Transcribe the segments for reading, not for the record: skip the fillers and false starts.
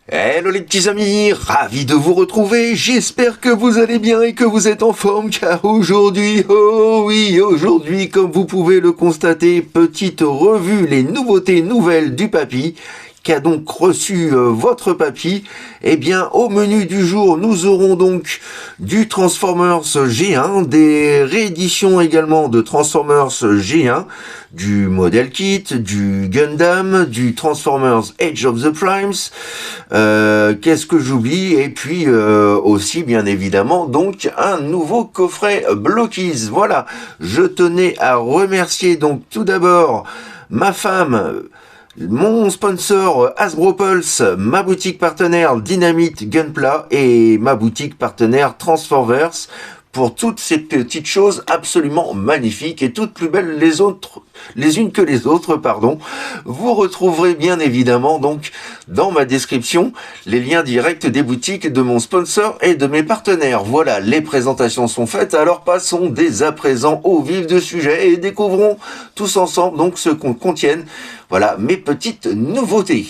Hello les petits amis, ravi de vous retrouver, j'espère que vous allez bien et que vous êtes en forme car aujourd'hui, oh oui, aujourd'hui comme vous pouvez le constater, petite revue, les nouveautés nouvelles du papy, qu'a donc reçu votre papy. Eh bien au menu du jour nous aurons donc du Transformers G1, des rééditions également de Transformers G1, du Model Kit, du Gundam, du Transformers Age of the Primes, qu'est-ce que j'oublie, et puis aussi bien évidemment donc un nouveau coffret Blockies. Voilà, je tenais à remercier donc tout d'abord ma femme, mon sponsor Hasbro Pulse, ma boutique partenaire Dynamite Gunpla et ma boutique partenaire Transformers pour toutes ces petites choses absolument magnifiques et toutes plus belles les unes que les autres, pardon. Vous retrouverez bien évidemment donc dans ma description les liens directs des boutiques de mon sponsor et de mes partenaires. Voilà, les présentations sont faites, alors passons dès à présent au vif du sujet et découvrons tous ensemble donc ce qu'on contienne. Voilà mes petites nouveautés.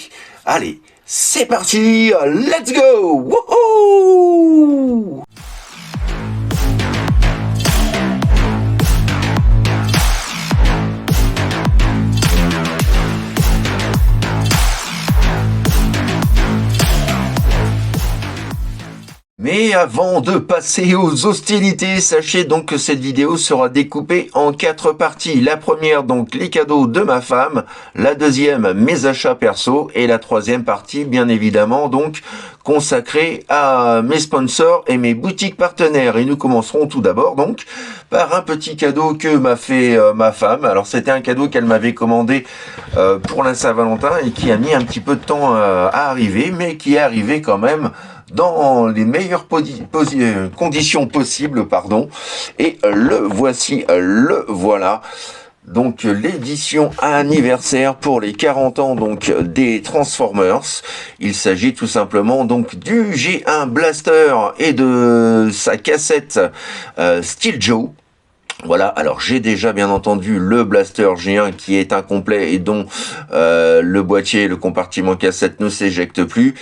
Allez, c'est parti, let's go! Wouhou! Mais avant de passer aux hostilités, sachez donc que cette vidéo sera découpée en 4 parties. La première donc les cadeaux de ma femme, la deuxième mes achats perso et la troisième partie bien évidemment donc consacrée à mes sponsors et mes boutiques partenaires. Et nous commencerons tout d'abord donc par un petit cadeau que m'a fait ma femme. Alors c'était un cadeau qu'elle m'avait commandé pour la Saint-Valentin et qui a mis un petit peu de temps à arriver, mais qui est arrivé quand même dans les meilleures conditions possibles, pardon. Et le voici, le voilà. Donc l'édition anniversaire pour les 40 ans donc des Transformers. Il s'agit tout simplement donc du G1 Blaster et de sa cassette Steel Joe. Voilà, alors j'ai déjà bien entendu le Blaster G1 qui est incomplet et dont le boîtier, le compartiment cassette ne s'éjecte plus.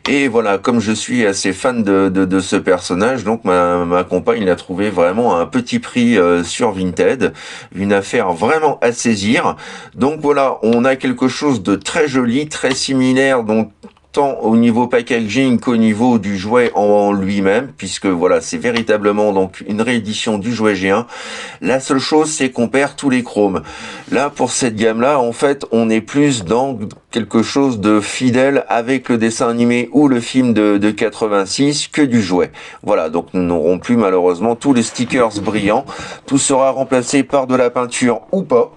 Et voilà, comme je suis assez fan de ce personnage, donc ma compagne l'a trouvé vraiment à un petit prix sur Vinted. Une affaire vraiment à saisir. Donc voilà, on a quelque chose de très joli, très similaire, donc tant au niveau packaging qu'au niveau du jouet en lui-même, puisque voilà, c'est véritablement donc une réédition du jouet G1. La seule chose, c'est qu'on perd tous les chromes. Là, pour cette gamme-là, en fait, on est plus dans quelque chose de fidèle avec le dessin animé ou le film de 86 que du jouet. Voilà, donc nous n'aurons plus malheureusement tous les stickers brillants. Tout sera remplacé par de la peinture ou pas.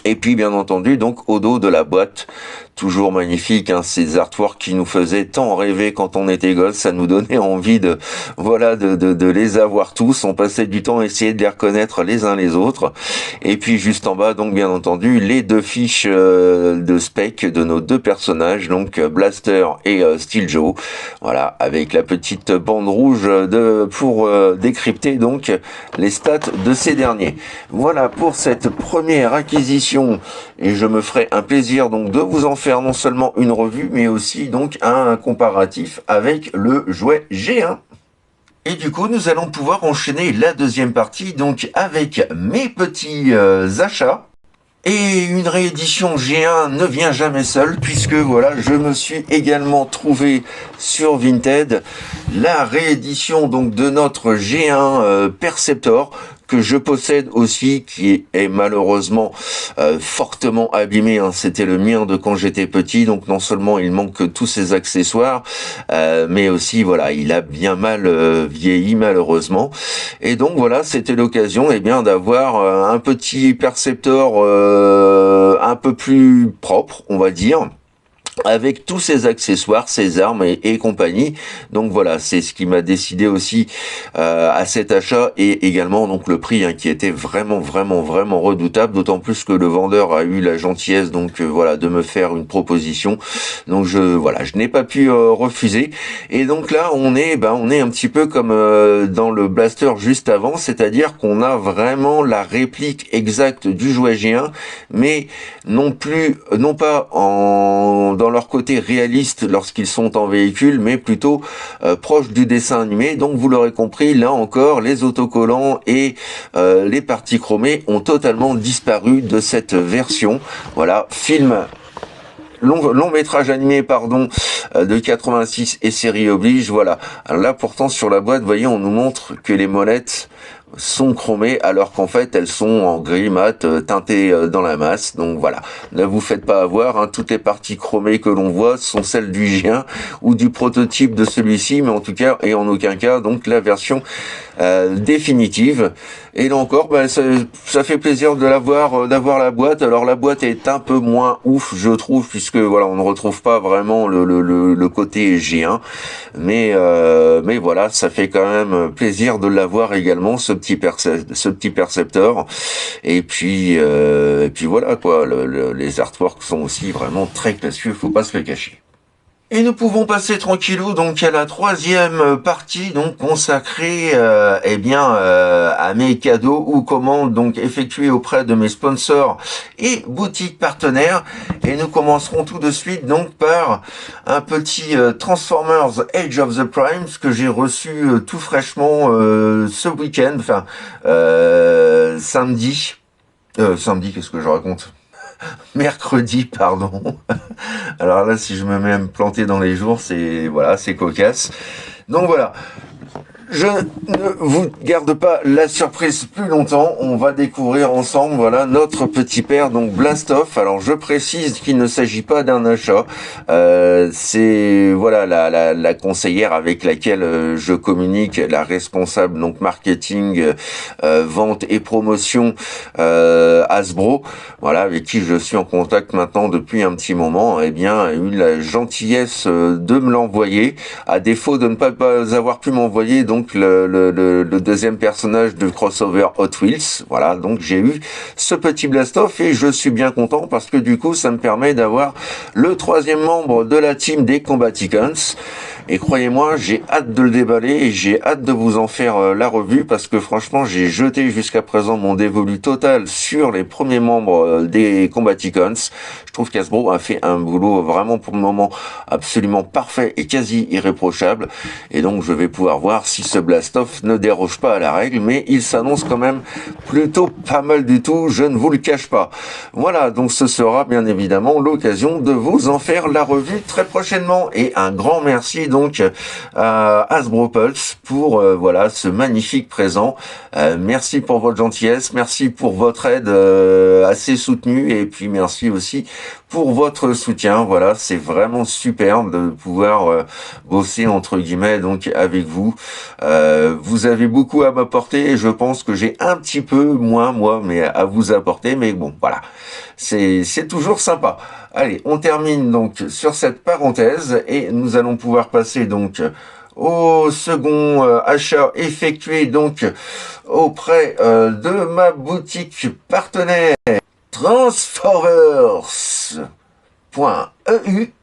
Et puis bien entendu donc au dos de la boîte, toujours magnifique, hein, ces artworks qui nous faisaient tant rêver quand on était gosse, ça nous donnait envie de les avoir tous. On passait du temps à essayer de les reconnaître les uns les autres. Et puis juste en bas donc bien entendu les deux fiches de spec de nos deux personnages, donc Blaster et Steel Joe. Voilà, avec la petite bande rouge pour décrypter donc les stats de ces derniers. Voilà pour cette première acquisition. Et je me ferai un plaisir donc de vous en faire non seulement une revue, mais aussi donc un comparatif avec le jouet G1. Et du coup, nous allons pouvoir enchaîner la deuxième partie donc avec mes petits achats. Et une réédition G1 ne vient jamais seule, puisque voilà, je me suis également trouvé sur Vinted la réédition donc de notre G1 Perceptor, que je possède aussi, qui est malheureusement fortement abîmé, hein. C'était le mien de quand j'étais petit, donc non seulement il manque tous ses accessoires, mais aussi voilà, il a bien mal vieilli malheureusement. Et donc voilà, c'était l'occasion bien d'avoir un petit Perceptor un peu plus propre, on va dire, avec tous ses accessoires, ses armes et compagnie. Donc voilà, c'est ce qui m'a décidé aussi à cet achat, et également donc le prix, hein, qui était vraiment redoutable, d'autant plus que le vendeur a eu la gentillesse donc voilà de me faire une proposition. Donc je n'ai pas pu refuser. Et donc là on est un petit peu comme dans le Blaster juste avant, c'est-à-dire qu'on a vraiment la réplique exacte du jouet G1, mais non pas dans dans leur côté réaliste lorsqu'ils sont en véhicule, mais plutôt proche du dessin animé. Donc vous l'aurez compris, là encore, les autocollants et les parties chromées ont totalement disparu de cette version. Voilà, long métrage animé de 86 et série oblige. Voilà. Alors là pourtant sur la boîte, vous voyez, on nous montre que les molettes sont chromées alors qu'en fait elles sont en gris mat teintées dans la masse. Donc voilà, ne vous faites pas avoir, hein. Toutes les parties chromées que l'on voit sont celles du G1 ou du prototype de celui-ci, mais en tout cas et en aucun cas donc la version définitive. Et là encore, ça fait plaisir de d'avoir la boîte. Alors la boîte est un peu moins ouf, je trouve, puisque voilà, on ne retrouve pas vraiment le côté G1, mais voilà, ça fait quand même plaisir de l'avoir également, ce petit percepteur. Et puis voilà quoi, les artworks sont aussi vraiment très classieux, faut pas se le cacher. Et nous pouvons passer tranquillou donc à la troisième partie donc consacrée à mes cadeaux ou commandes donc effectuées auprès de mes sponsors et boutiques partenaires. Et nous commencerons tout de suite donc par un petit Transformers Age of the Primes que j'ai reçu tout fraîchement ce week-end, samedi. Samedi, qu'est-ce que je raconte? Mercredi, pardon. Alors là, si je me mets à me planter dans les jours, c'est cocasse. Donc voilà. Je ne vous garde pas la surprise plus longtemps. On va découvrir ensemble, voilà, notre petit père, donc Blastoff. Alors, je précise qu'il ne s'agit pas d'un achat. C'est, voilà, la conseillère avec laquelle je communique, la responsable, donc, marketing, vente et promotion, Hasbro. Voilà, avec qui je suis en contact maintenant depuis un petit moment. Eh bien, a eu la gentillesse de me l'envoyer. À défaut de ne pas avoir pu m'envoyer, donc, le deuxième personnage de crossover Hot Wheels. Voilà, donc j'ai eu ce petit Blastoff et je suis bien content parce que du coup ça me permet d'avoir le troisième membre de la team des Combaticons. Et croyez-moi, j'ai hâte de le déballer et j'ai hâte de vous en faire la revue parce que franchement, j'ai jeté jusqu'à présent mon dévolu total sur les premiers membres des Combaticons. Je trouve qu'Hasbro a fait un boulot vraiment pour le moment absolument parfait et quasi irréprochable. Et donc, je vais pouvoir voir si ce Blastoff ne déroge pas à la règle, mais il s'annonce quand même plutôt pas mal du tout, je ne vous le cache pas. Voilà, donc ce sera bien évidemment l'occasion de vous en faire la revue très prochainement. Et un grand merci donc à Hasbro Pulse pour voilà ce magnifique présent. Merci pour votre gentillesse, merci pour votre aide assez soutenue et puis merci aussi pour votre soutien. Voilà, c'est vraiment superbe de pouvoir bosser entre guillemets donc avec vous. Vous avez beaucoup à m'apporter et je pense que j'ai un petit peu moins moi mais à vous apporter, mais bon voilà, c'est toujours sympa. Allez, on termine donc sur cette parenthèse et nous allons pouvoir passer donc au second achat effectué donc auprès de ma boutique partenaire Transformers.eu.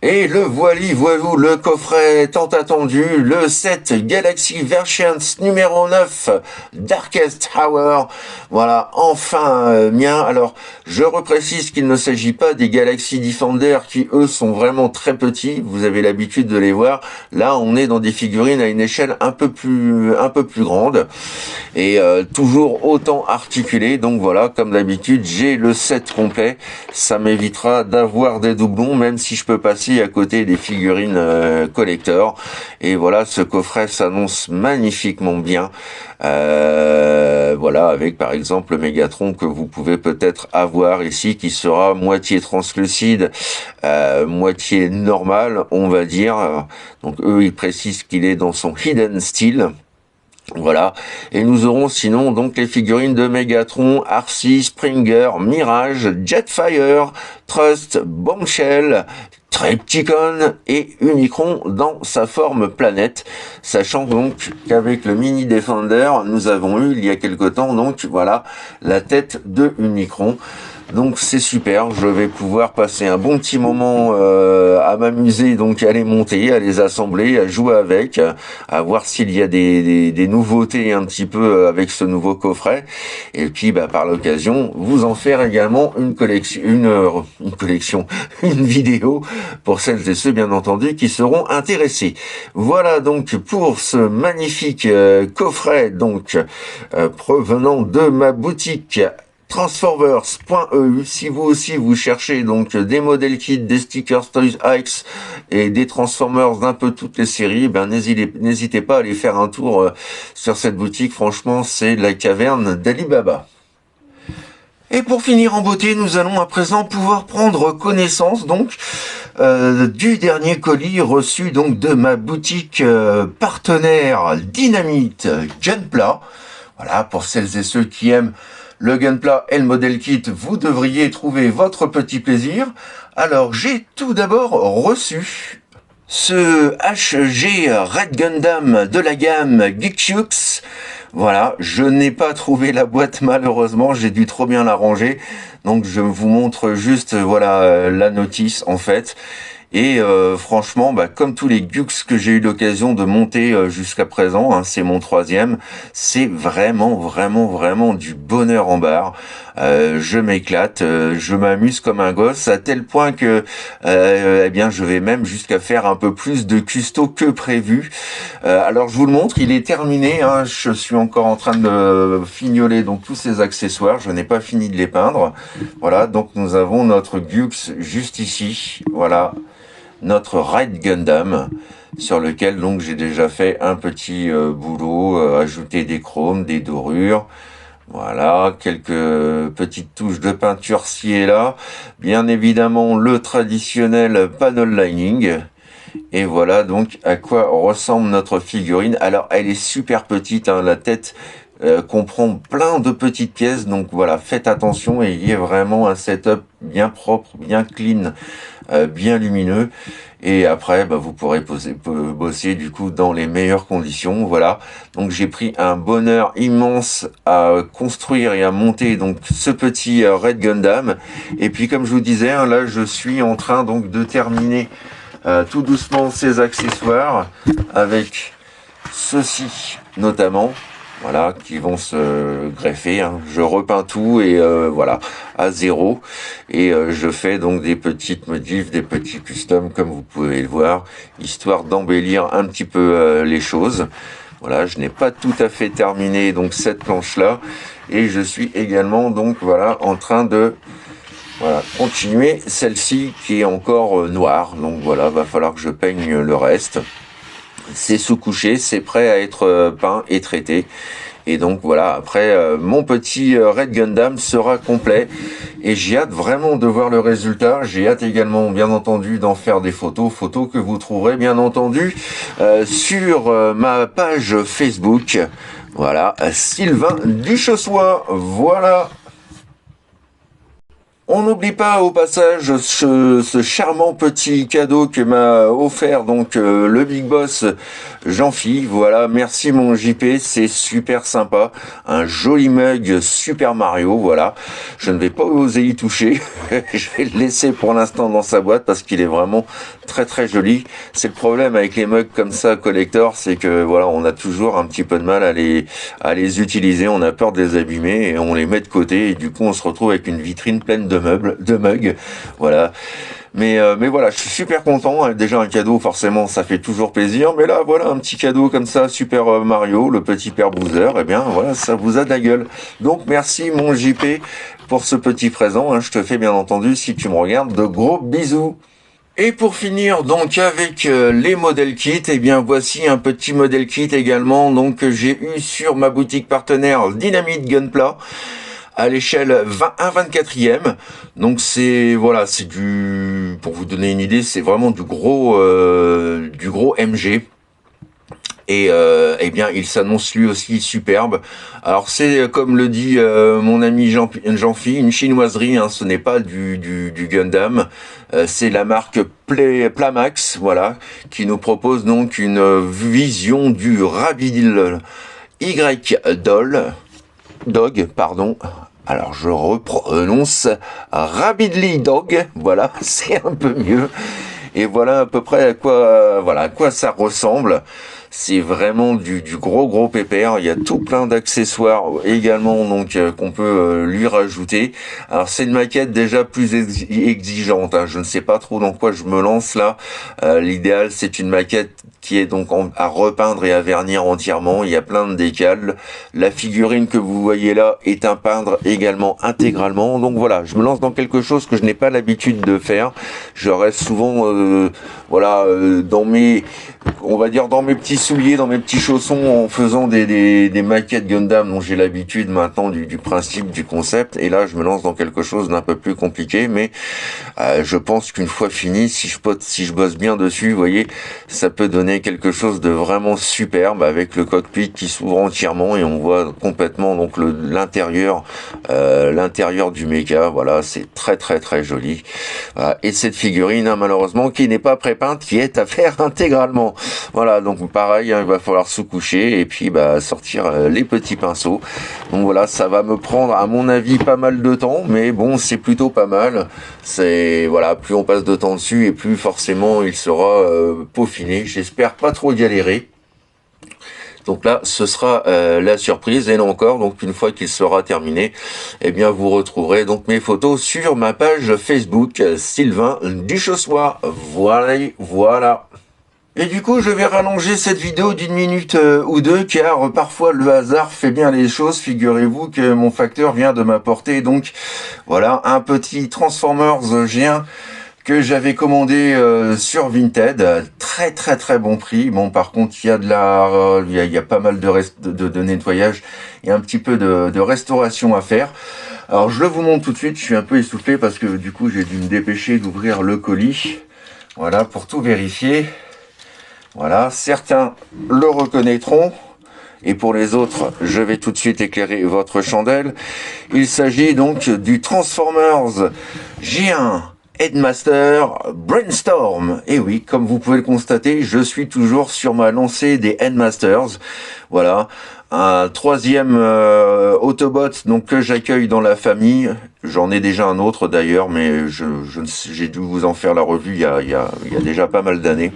Et le voilou, le coffret tant attendu, le set Galaxy Versions numéro 9 Darkest Hour. Voilà, enfin mien. Alors, je reprécise qu'il ne s'agit pas des Galaxy Defender qui, eux, sont vraiment très petits. Vous avez l'habitude de les voir. Là, on est dans des figurines à une échelle un peu plus grande. Et toujours autant articulé. Donc voilà, comme d'habitude, j'ai le set complet. Ça m'évitera d'avoir des doublons, même si je peux passer à côté des figurines collector. Et voilà, ce coffret s'annonce magnifiquement bien. Voilà, avec par exemple le Megatron que vous pouvez peut-être avoir ici, qui sera moitié translucide, moitié normal, on va dire. Donc eux, ils précisent qu'il est dans son hidden style. Voilà, et nous aurons sinon donc les figurines de Megatron, Arcee, Springer, Mirage, Jetfire, Trust, Bombshell, Trypticon et Unicron dans sa forme planète, sachant donc qu'avec le Mini Defender, nous avons eu il y a quelque temps donc voilà la tête de Unicron. Donc c'est super, je vais pouvoir passer un bon petit moment à m'amuser, donc à les monter, à les assembler, à jouer avec, à voir s'il y a des nouveautés un petit peu avec ce nouveau coffret. Et puis bah, par l'occasion, vous en faire également une collection, une vidéo pour celles et ceux bien entendu qui seront intéressés. Voilà donc pour ce magnifique coffret donc provenant de ma boutique Transformers.eu. Si vous aussi vous cherchez donc des modèles kits, des stickers Toys X et des Transformers d'un peu toutes les séries, ben n'hésitez pas à aller faire un tour sur cette boutique. Franchement, c'est la caverne d'Ali Baba. Et pour finir en beauté, nous allons à présent pouvoir prendre connaissance donc du dernier colis reçu donc de ma boutique partenaire Dynamite Gunpla. Voilà, pour celles et ceux qui aiment le Gunpla et le modèle kit, vous devriez trouver votre petit plaisir. Alors, j'ai tout d'abord reçu ce HG Red Gundam de la gamme Geekyux. Voilà, je n'ai pas trouvé la boîte malheureusement, j'ai dû trop bien la ranger. Donc je vous montre juste voilà la notice en fait. Et franchement, bah, comme tous les Gux que j'ai eu l'occasion de monter jusqu'à présent, hein, c'est mon troisième, c'est vraiment du bonheur en barre. Je m'éclate, je m'amuse comme un gosse, à tel point que eh bien, je vais même jusqu'à faire un peu plus de custo que prévu. Alors je vous le montre, il est terminé, hein, je suis encore en train de fignoler donc tous ces accessoires, je n'ai pas fini de les peindre. Voilà, donc nous avons notre Gux juste ici, voilà. Notre Red Gundam, sur lequel donc j'ai déjà fait un petit boulot, ajouter des chromes, des dorures, voilà, quelques petites touches de peinture ci et là, bien évidemment le traditionnel panel lining, et voilà donc à quoi ressemble notre figurine. Alors elle est super petite, hein, la tête comprend plein de petites pièces, donc voilà, faites attention et il y a vraiment un setup bien propre, bien clean, bien lumineux, et après bah, vous pourrez bosser du coup dans les meilleures conditions. Voilà, donc j'ai pris un bonheur immense à construire et à monter donc ce petit Red Gundam, et puis comme je vous disais, hein, là je suis en train donc de terminer tout doucement ces accessoires avec ceci notamment, voilà, qui vont se greffer, hein. Je repeins tout et voilà, à zéro, et je fais donc des petites modifs, des petits customs comme vous pouvez le voir, histoire d'embellir un petit peu les choses. Voilà, je n'ai pas tout à fait terminé donc cette planche là, et je suis également donc voilà en train de voilà, continuer celle-ci qui est encore noire, donc voilà, va falloir que je peigne le reste. C'est sous-couché, c'est prêt à être peint et traité. Et donc voilà, après mon petit Red Gundam sera complet, et j'ai hâte vraiment de voir le résultat. J'ai hâte également bien entendu d'en faire des photos que vous trouverez bien entendu sur ma page Facebook. Voilà, Sylvain Duchossois, voilà. On n'oublie pas au passage ce charmant petit cadeau que m'a offert donc le Big Boss Jean-Phi. Voilà, merci mon JP, c'est super sympa. Un joli mug Super Mario, voilà. Je ne vais pas oser y toucher. Je vais le laisser pour l'instant dans sa boîte parce qu'il est vraiment très joli. C'est le problème avec les mugs comme ça collector, c'est que voilà, on a toujours un petit peu de mal à les utiliser. On a peur de les abîmer et on les met de côté, et du coup on se retrouve avec une vitrine pleine de mugs, voilà. Mais voilà, je suis super content. Déjà un cadeau, forcément, ça fait toujours plaisir. Mais là, voilà, un petit cadeau comme ça, Super Mario, le petit père Bowser. Eh bien, voilà, ça vous a de la gueule. Donc, merci mon JP pour ce petit présent. Hein. Je te fais bien entendu, si tu me regardes, de gros bisous. Et pour finir donc avec les modèles kits, eh bien voici un petit modèle kit également donc que j'ai eu sur ma boutique partenaire Dynamite Gunpla, à l'échelle 1/24e. Donc c'est voilà, c'est du, pour vous donner une idée, c'est vraiment du gros MG. Et eh bien il s'annonce lui aussi superbe. Alors c'est comme le dit mon ami Jean-Phi, une chinoiserie, hein, ce n'est pas du Gundam. C'est la marque Plamax, voilà, qui nous propose donc une vision du Rabbidil Y Dog, pardon. Alors je reprononce Rabidly Dog, voilà, c'est un peu mieux. Et voilà à peu près à quoi ça ressemble. C'est vraiment du gros pépère. Il y a tout plein d'accessoires également donc qu'on peut lui rajouter. Alors c'est une maquette déjà plus exigeante, hein. Je ne sais pas trop dans quoi je me lance là. L'idéal c'est une maquette qui est donc à repeindre et à vernir entièrement. Il y a plein de décals. La figurine que vous voyez là est à peindre également intégralement. Donc voilà, je me lance dans quelque chose que je n'ai pas l'habitude de faire. Je reste souvent dans mes, on va dire dans mes petits souliers, dans mes petits chaussons, en faisant des maquettes Gundam dont j'ai l'habitude maintenant du principe, du concept. Et là, je me lance dans quelque chose d'un peu plus compliqué, mais je pense qu'une fois fini, si je bosse bien dessus, vous voyez, ça peut donner quelque chose de vraiment superbe avec le cockpit qui s'ouvre entièrement et on voit complètement donc l'intérieur du mecha. Voilà, c'est très joli. Et cette figurine, hein, malheureusement, qui n'est pas prépeinte, qui est à faire intégralement. Voilà, donc pareil, hein, il va falloir sous-coucher et puis sortir les petits pinceaux. Donc voilà, ça va me prendre, à mon avis, pas mal de temps, mais bon, c'est plutôt pas mal. C'est voilà, plus on passe de temps dessus et plus forcément il sera peaufiné. J'espère pas trop galérer. Donc là, ce sera la surprise. Et là encore, donc une fois qu'il sera terminé, eh bien vous retrouverez donc mes photos sur ma page Facebook Sylvain Duchossois. Voilà. Et du coup, je vais rallonger cette vidéo d'une minute ou deux, car parfois le hasard fait bien les choses. Figurez-vous que mon facteur vient de m'apporter donc voilà un petit Transformers G1 que j'avais commandé sur Vinted, très bon prix. Bon, par contre, il y a il y a pas mal de nettoyage et un petit peu de restauration à faire. Alors, je le vous montre tout de suite. Je suis un peu essoufflé parce que du coup, j'ai dû me dépêcher d'ouvrir le colis. Voilà, pour tout vérifier. Voilà, certains le reconnaîtront. Et pour les autres, je vais tout de suite éclairer votre chandelle. Il s'agit donc du Transformers G1 Headmaster Brainstorm. Et oui, comme vous pouvez le constater, je suis toujours sur ma lancée des Headmasters. Voilà, un troisième Autobot donc que j'accueille dans la famille. J'en ai déjà un autre d'ailleurs, mais j'ai dû vous en faire la revue il y a déjà pas mal d'années.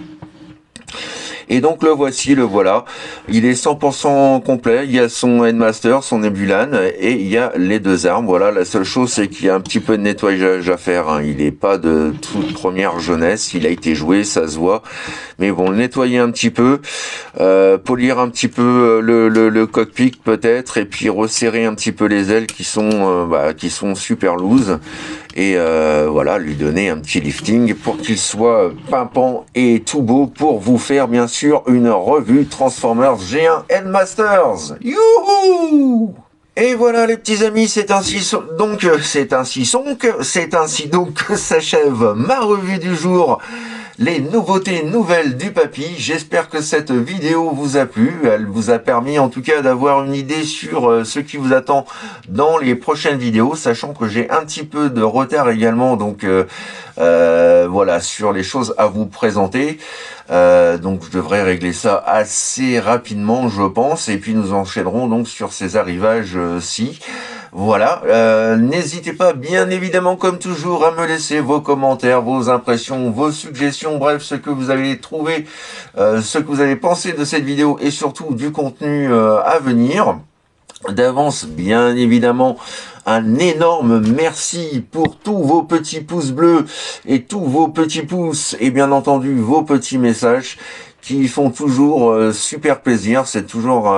Et donc le voilà. Il est 100% complet. Il y a son Headmaster, son Nebulan, et il y a les deux armes. Voilà, la seule chose, c'est qu'il y a un petit peu de nettoyage à faire, hein. Il n'est pas de toute première jeunesse. Il a été joué, ça se voit. Mais bon, le nettoyer un petit peu, polir un petit peu le cockpit peut-être, et puis resserrer un petit peu les ailes qui sont super loose. Et voilà, lui donner un petit lifting pour qu'il soit pimpant et tout beau pour vous faire bien sûr une revue Transformers G1 Headmasters. Youhou! Et voilà les petits amis, c'est ainsi donc que s'achève ma revue du jour. Les nouveautés nouvelles du papy. J'espère que cette vidéo vous a plu. Elle vous a permis en tout cas d'avoir une idée sur ce qui vous attend dans les prochaines vidéos, sachant que j'ai un petit peu de retard également, donc voilà, sur les choses à vous présenter. Donc je devrais régler ça assez rapidement, je pense, et puis nous enchaînerons donc sur ces arrivages-ci. Voilà, n'hésitez pas bien évidemment comme toujours à me laisser vos commentaires, vos impressions, vos suggestions, bref ce que vous avez trouvé, ce que vous avez pensé de cette vidéo et surtout du contenu à venir. D'avance bien évidemment un énorme merci pour tous vos petits pouces bleus et tous vos petits pouces et bien entendu vos petits messages qui font toujours super plaisir. C'est toujours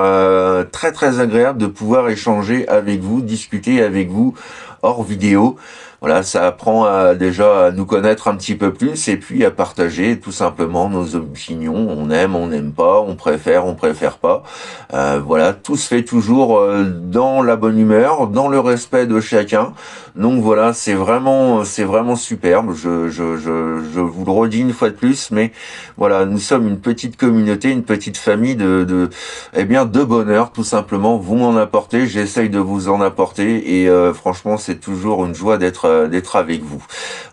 très agréable de pouvoir échanger avec vous, discuter avec vous hors vidéo. Voilà, ça apprend déjà à nous connaître un petit peu plus et puis à partager tout simplement nos opinions. On n'aime pas, on préfère pas. Voilà, tout se fait toujours dans la bonne humeur, dans le respect de chacun. Donc voilà, c'est vraiment superbe. Je vous le redis une fois de plus, mais voilà, nous sommes une petite petite communauté, une petite famille eh bien, de bonheur, tout simplement. Vous m'en apportez, j'essaye de vous en apporter, et franchement, c'est toujours une joie d'être avec vous.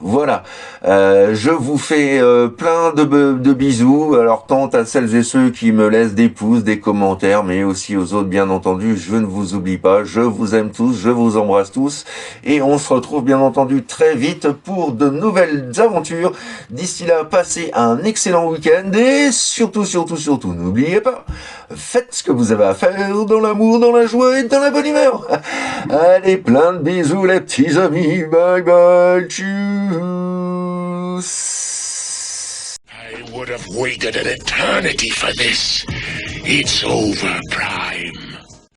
Voilà. Je vous fais plein de bisous. Alors, tant à celles et ceux qui me laissent des pouces, des commentaires, mais aussi aux autres, bien entendu. Je ne vous oublie pas. Je vous aime tous. Je vous embrasse tous. Et on se retrouve, bien entendu, très vite pour de nouvelles aventures. D'ici là, passez un excellent week-end. Et surtout, surtout, surtout, n'oubliez pas, faites ce que vous avez à faire dans l'amour, dans la joie et dans la bonne humeur. Allez, plein de bisous, les petits amis. Bye bye. Tchuss. I would have waited an eternity for this. It's over, Prime.